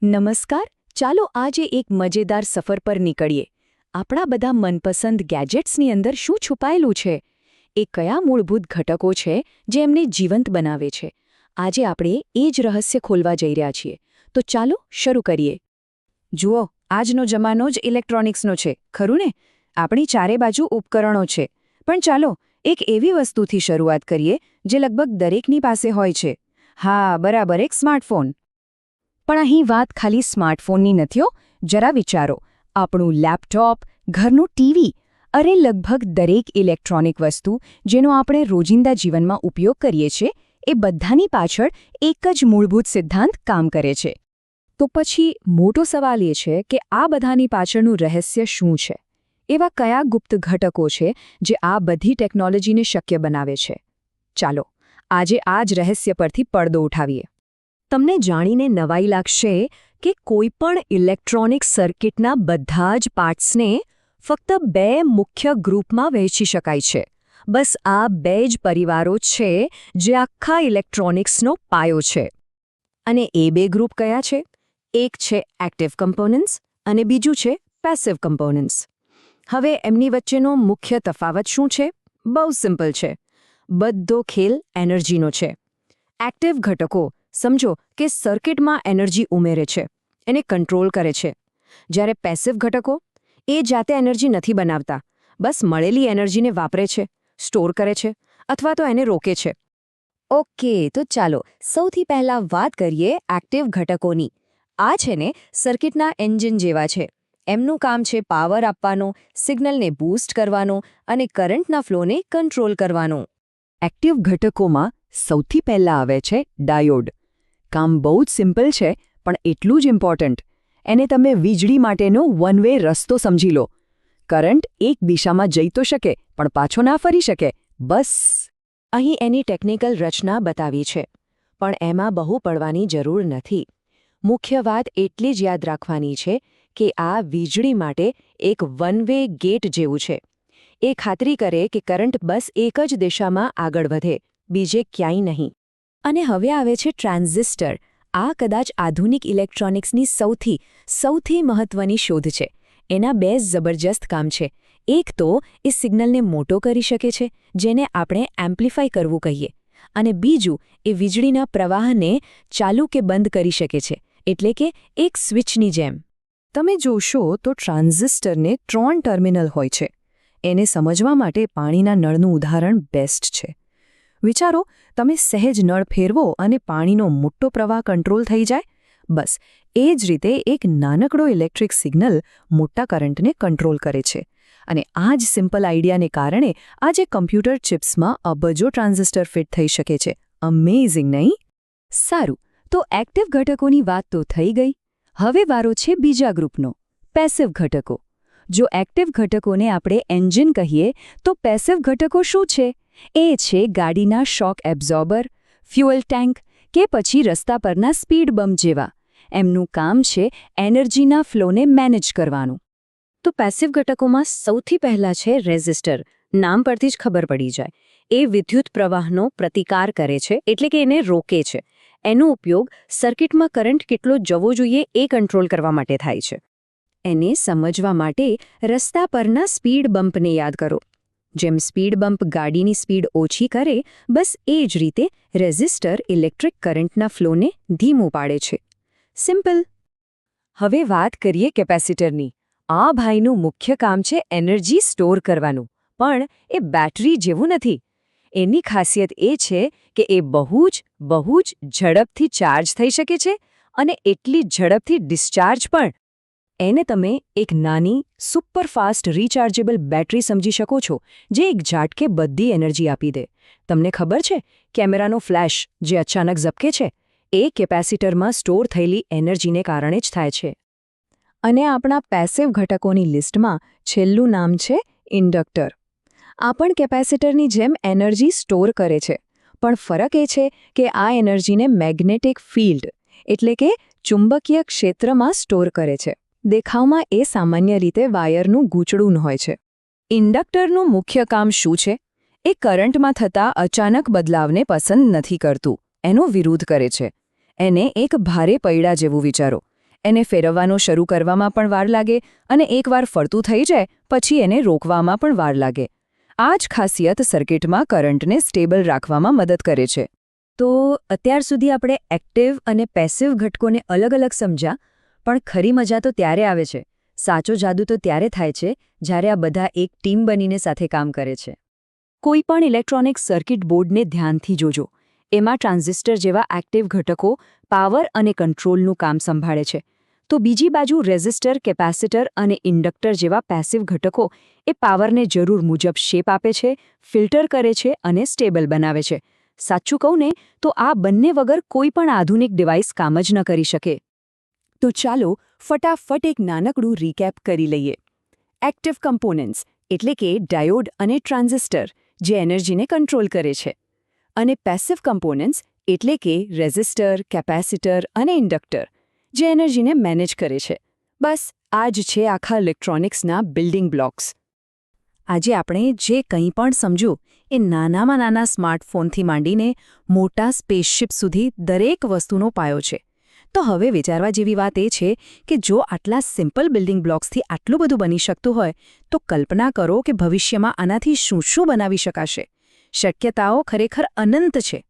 નમસ્કાર. ચાલો આજે એક મજેદાર સફર પર નીકળીએ. આપણા બધા મનપસંદ ગેજેટ્સની અંદર શું છુપાયેલું છે? એ કયા મૂળભૂત ઘટકો છે જે એમને જીવંત બનાવે છે? આજે આપણે એ જ રહસ્ય ખોલવા જઈ રહ્યા છીએ. તો ચાલો શરૂ કરીએ. જુઓ, આજનો જમાનો જ ઇલેક્ટ્રોનિક્સનો છે, ખરું ને? આપણી ચારે બાજુ ઉપકરણો છે. પણ ચાલો એક એવી વસ્તુથી શરૂઆત કરીએ જે લગભગ દરેકની પાસે હોય છે. હા, બરાબર, એક સ્માર્ટફોન. પણ અહીં વાત ખાલી સ્માર્ટફોનની નથી હો. જરા વિચારો, આપણું લેપટોપ, ઘરનું ટીવી, અરે લગભગ દરેક ઇલેક્ટ્રોનિક વસ્તુ જેનો આપણે રોજિંદા જીવનમાં ઉપયોગ કરીએ છીએ, એ બધાની પાછળ એક જ મૂળભૂત સિદ્ધાંત કામ કરે છે. તો પછી મોટો સવાલ એ છે કે આ બધાની પાછળનું રહસ્ય શું છે? એવા કયા ગુપ્ત ઘટકો છે જે આ બધી ટેકનોલોજીને શક્ય બનાવે છે? ચાલો આજે આ જ રહસ્ય પરથી પડદો ઉઠાવીએ. તમને જાણીને નવાઈ લાગશે કે કોઈપણ ઇલેક્ટ્રોનિક સર્કિટના બધા જ પાર્ટ્સને ફક્ત બે મુખ્ય ગ્રુપમાં વહેંચી શકાય છે. બસ આ બે જ પરિવારો છે જે આખા ઇલેક્ટ્રોનિક્સનો પાયો છે. અને એ બે ગ્રુપ કયા છે? એક છે એક્ટિવ કમ્પોનન્ટ્સ અને બીજું છે પેસિવ કમ્પોનન્ટ્સ. હવે એમની વચ્ચેનો મુખ્ય તફાવત શું છે? બહુ સિમ્પલ છે. બધો ખેલ એનર્જીનો છે. એક્ટિવ ઘટકો સમજો કે સર્કિટમાં એનર્જી ઉમેરે છે, એને કંટ્રોલ કરે છે. જ્યારે પેસિવ ઘટકો એ જાતે એનર્જી નથી બનાવતા, બસ મળેલી એનર્જીને વાપરે છે, સ્ટોર કરે છે અથવા તો એને રોકે છે. ઓકે, તો ચાલો સૌથી પહેલા વાત કરીએ એક્ટિવ ઘટકોની. આ છે ને સર્કિટના એન્જિન જેવા છે. એમનું કામ છે પાવર આપવાનો, સિગ્નલને બૂસ્ટ કરવાનો અને કરંટના ફ્લોને કંટ્રોલ કરવાનો. એક્ટિવ ઘટકોમાં સૌથી પહેલા આવે છે ડાયોડ. કામ બહુ જ સિમ્પલ છે, પણ એટલું જ ઇમ્પોર્ટન્ટ. એને તમે વીજળી માટેનો વન વે રસ્તો સમજી લો. કરંટ એક દિશામાં જઈ તો શકે, પણ પાછો ના ફરી શકે. બસ અહીં એની ટેકનિકલ રચના બતાવી છે, પણ એમાં બહુ પડવાની જરૂર નથી. મુખ્ય વાત એટલી જ યાદ રાખવાની છે કે આ વીજળી માટે એક વન વે ગેટ જેવું છે. એ ખાતરી કરે કે કરંટ બસ એક જ દિશામાં આગળ વધે, બીજે ક્યાંય નહીં. અને હવે આવે છે ટ્રાન્ઝિસ્ટર. આ કદાચ આધુનિક ઇલેક્ટ્રોનિક્સની સૌથી મહત્વની શોધ છે. એના બે જબરજસ્ત કામ છે. એક તો એ સિગ્નલને મોટો કરી શકે છે, જેને આપણે એમ્પ્લિફાય કરવું કહીએ. અને બીજું એ વીજળીના પ્રવાહને ચાલુ કે બંધ કરી શકે છે, એટલે કે એક સ્વિચની જેમ. તમે જોશો તો ટ્રાન્ઝિસ્ટરને 3 ટર્મિનલ હોય છે. એને સમજવા માટે પાણીના નળનું ઉદાહરણ બેસ્ટ છે. વિચારો, તમે સહેજ નળ ફેરવો અને પાણીનો મોટો પ્રવાહ કંટ્રોલ થઈ જાય. બસ એ જ રીતે એક નાનકડો ઇલેક્ટ્રિક સિગ્નલ મોટા કરંટને કંટ્રોલ કરે છે. અને આ જ સિમ્પલ આઈડિયાને કારણે આજે કમ્પ્યુટર ચિપ્સમાં અબજો ટ્રાન્ઝિસ્ટર ફિટ થઈ શકે છે. અમેઝિંગ, નહીં? સારું, તો એક્ટિવ ઘટકોની વાત તો થઈ ગઈ. હવે વારો છે બીજા ગ્રુપનો, પેસિવ ઘટકો. જો એક્ટિવ ઘટકોને આપણે એન્જિન કહીએ, તો પેસિવ ઘટકો શું છે? એ છે ગાડીના શોક એબ્ઝોર્બર, ફ્યુઅલ ટેન્ક કે પછી રસ્તા પરના સ્પીડ બમ્પ જેવા. એમનું કામ છે એનર્જીના ફ્લોને મેનેજ કરવાનું. તો પેસિવ ઘટકોમાં સૌથી પહેલા છે રેઝિસ્ટર. નામ પરથી જ ખબર પડી જાય. એ વિદ્યુત પ્રવાહનો પ્રતિકાર કરે છે, એટલે કે એને રોકે છે. એનો ઉપયોગ સર્કિટમાં કરંટ કેટલો જવો જોઈએ એ કંટ્રોલ કરવા માટે થાય છે. એને સમજવા માટે રસ્તા પરના સ્પીડ બમ્પને યાદ કરો. જેમ સ્પીડ બમ્પ ગાડીની સ્પીડ ઓછી કરે, બસ એ જ રીતે રેઝિસ્ટર ઇલેક્ટ્રિક કરંટના ફ્લોને ધીમું પાડે છે. સિમ્પલ. હવે વાત કરીએ કેપેસિટરની. આ ભાઈનું મુખ્ય કામ છે એનર્જી સ્ટોર કરવાનું, પણ એ બેટરી જેવું નથી. એની ખાસિયત એ છે કે એ બહુ જ ઝડપથી ચાર્જ થઈ શકે છે અને એટલી ઝડપથી ડિસ્ચાર્જ પણ. એને તમે એક નાની સુપરફાસ્ટ રિચાર્જેબલ બેટરી સમજી શકો છો, જે એક ઝાટકે બધી એનર્જી આપી દે. તમને ખબર છે, કેમેરાનો ફ્લેશ જે અચાનક ઝબકે છે, એ કેપેસિટરમાં સ્ટોર થયેલી એનર્જીને કારણે જ થાય છે. અને આપણા પેસિવ ઘટકોની લિસ્ટમાં છેલ્લું નામ છે ઇન્ડક્ટર. આ પણ કેપેસિટરની જેમ એનર્જી સ્ટોર કરે છે, પણ ફરક એ છે કે આ એનર્જીને મેગ્નેટિક ફિલ્ડ એટલે કે ચુંબકીય ક્ષેત્રમાં સ્ટોર કરે છે. દેખાવમાં એ સામાન્ય રીતે વાયરનું ગૂંચળું હોય છે. ઇન્ડક્ટરનું મુખ્ય કામ શું છે? એ કરંટમાં થતા અચાનક બદલાવને પસંદ નથી કરતું, એનો વિરોધ કરે છે. એને એક ભારે પૈડા જેવું વિચારો. એને ફેરવવાનો શરૂ કરવામાં પણ વાર લાગે અને એકવાર ફરતું થઈ જાય પછી એને રોકવામાં પણ વાર લાગે. આ જ ખાસિયત સર્કિટમાં કરંટને સ્ટેબલ રાખવામાં મદદ કરે છે. તો અત્યાર સુધી આપણે એક્ટિવ અને પેસિવ ઘટકોને અલગ અલગ સમજ્યા, પણ ખરી મજા તો ત્યારે આવે છે, સાચો જાદુ તો ત્યારે થાય છે જ્યારે આ બધા એક ટીમ બનીને સાથે કામ કરે છે. કોઈ પણ ઇલેક્ટ્રોનિક સર્કિટ બોર્ડને ધ્યાનથી જોજો. એમાં ટ્રાન્ઝિસ્ટર જેવા એક્ટિવ ઘટકો પાવર અને કંટ્રોલનું કામ સંભાળે છે, તો બીજી બાજુ રેઝિસ્ટર, કેપેસિટર અને ઇન્ડક્ટર જેવા પેસિવ ઘટકો એ પાવરને જરૂર મુજબ શેપ આપે છે, ફિલ્ટર કરે છે અને સ્ટેબલ બનાવે છે. સાચું કહું ને તો આ બંને વગર કોઈ પણ આધુનિક ડિવાઇસ કામ જ ન કરી શકે. તો ચાલો ફટાફટ એક નાનકડું રીકેપ કરી લઈએ. એક્ટિવ કમ્પોનન્ટ્સ એટલે કે ડાયોડ અને ટ્રાન્ઝિસ્ટર જે એનર્જીને કંટ્રોલ કરે છે, અને પેસિવ કમ્પોનન્ટ્સ એટલે કે રેઝિસ્ટર, કેપેસિટર અને ઇન્ડક્ટર જે એનર્જીને મેનેજ કરે છે. બસ આ જ છે આખા ઇલેક્ટ્રોનિક્સના બિલ્ડિંગ બ્લોક્સ. આજે આપણે જે કંઈ પણ સમજ્યું એ નાનામાં નાના સ્માર્ટફોનથી માંડીને મોટા સ્પેસશિપ સુધી દરેક વસ્તુનો પાયો છે. તો હવે વિચારવા જેવી વાત એ છે કે જો આટલા સિમ્પલ બિલ્ડિંગ બ્લોક્સથી આટલું બધું બની શકતું હોય તો કલ્પના કરો કે ભવિષ્યમાં આનાથી શું શું બનાવી શકાશે. શક્યતાઓ ખરેખર અનંત છે.